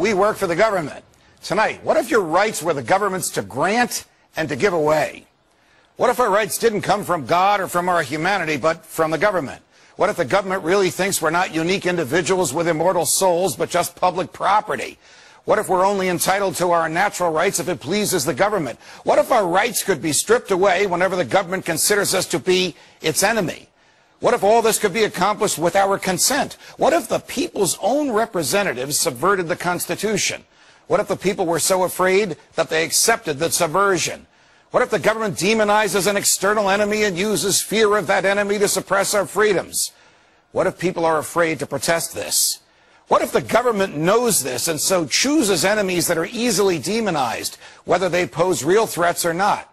we work for the government. Tonight, what if your rights were the government's to grant and to give away? What if our rights didn't come from God or from our humanity, but from the government? What if the government really thinks we're not unique individuals with immortal souls, but just public property? What if we're only entitled to our natural rights if it pleases the government? What if our rights could be stripped away whenever the government considers us to be its enemy? What if all this could be accomplished with our consent? What if the people's own representatives subverted the Constitution? What if the people were so afraid that they accepted the subversion? What if the government demonizes an external enemy and uses fear of that enemy to suppress our freedoms? What if people are afraid to protest this? What if the government knows this and so chooses enemies that are easily demonized, whether they pose real threats or not?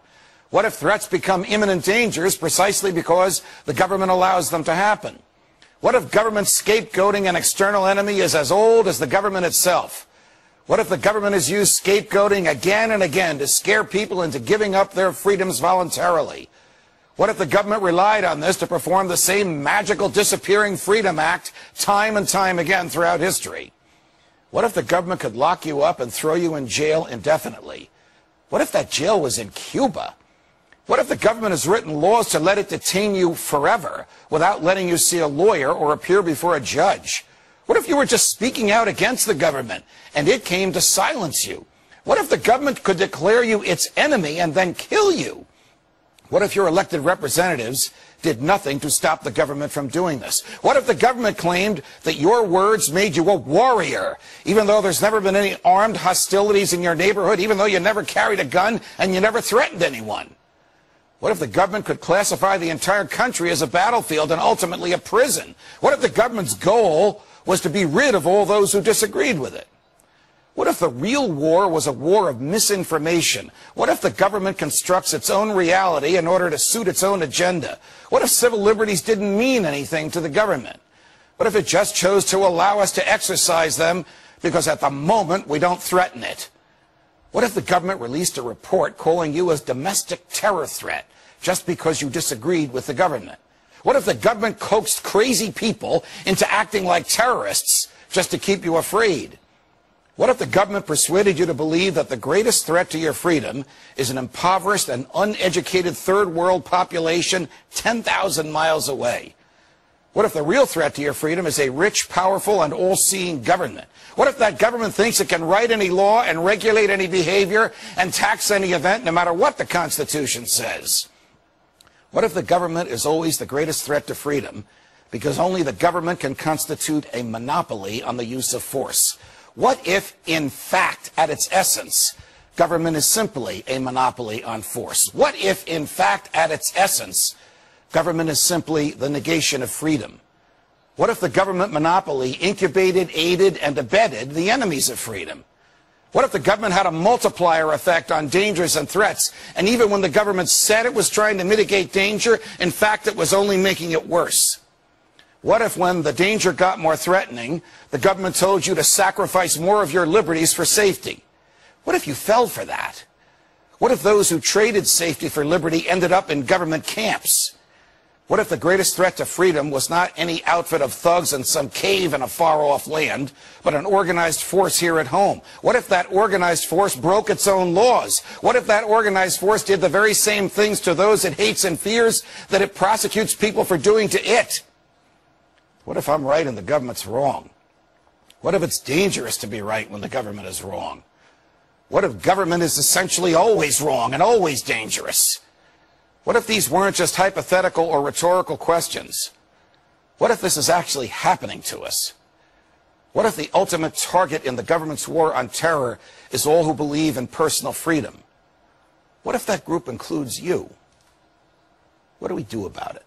What if threats become imminent dangers precisely because the government allows them to happen? What if government scapegoating an external enemy is as old as the government itself? What if the government has used scapegoating again and again to scare people into giving up their freedoms voluntarily? What if the government relied on this to perform the same magical disappearing freedom act time and time again throughout history? What if the government could lock you up and throw you in jail indefinitely? What if that jail was in Cuba? What if the government has written laws to let it detain you forever without letting you see a lawyer or appear before a judge? What if you were just speaking out against the government and it came to silence you? What if the government could declare you its enemy and then kill you? What if your elected representatives did nothing to stop the government from doing this? What if the government claimed that your words made you a warrior, even though there's never been any armed hostilities in your neighborhood, even though you never carried a gun and you never threatened anyone? What if the government could classify the entire country as a battlefield and ultimately a prison? What if the government's goal was to be rid of all those who disagreed with it? What if the real war was a war of misinformation? What if the government constructs its own reality in order to suit its own agenda? What if civil liberties didn't mean anything to the government? What if it just chose to allow us to exercise them because at the moment we don't threaten it? What if the government released a report calling you a domestic terror threat just because you disagreed with the government? What if the government coaxed crazy people into acting like terrorists just to keep you afraid? What if the government persuaded you to believe that the greatest threat to your freedom is an impoverished and uneducated third world population 10,000 miles away? What if the real threat to your freedom is a rich, powerful, and all-seeing government? What if that government thinks it can write any law and regulate any behavior and tax any event no matter what the Constitution says? What if the government is always the greatest threat to freedom because only the government can constitute a monopoly on the use of force? What if, in fact, at its essence, government is simply a monopoly on force? What if, in fact, at its essence, government is simply the negation of freedom? What if the government monopoly incubated, aided, and abetted the enemies of freedom? What if the government had a multiplier effect on dangers and threats, and even when the government said it was trying to mitigate danger, in fact, it was only making it worse? What if when the danger got more threatening, the government told you to sacrifice more of your liberties for safety? What if you fell for that? What if those who traded safety for liberty ended up in government camps? What if the greatest threat to freedom was not any outfit of thugs in some cave in a far-off land, but an organized force here at home? What if that organized force broke its own laws? What if that organized force did the very same things to those it hates and fears that it prosecutes people for doing to it? What if I'm right and the government's wrong? What if it's dangerous to be right when the government is wrong? What if government is essentially always wrong and always dangerous? What if these weren't just hypothetical or rhetorical questions? What if this is actually happening to us? What if the ultimate target in the government's war on terror is all who believe in personal freedom? What if that group includes you? What do we do about it?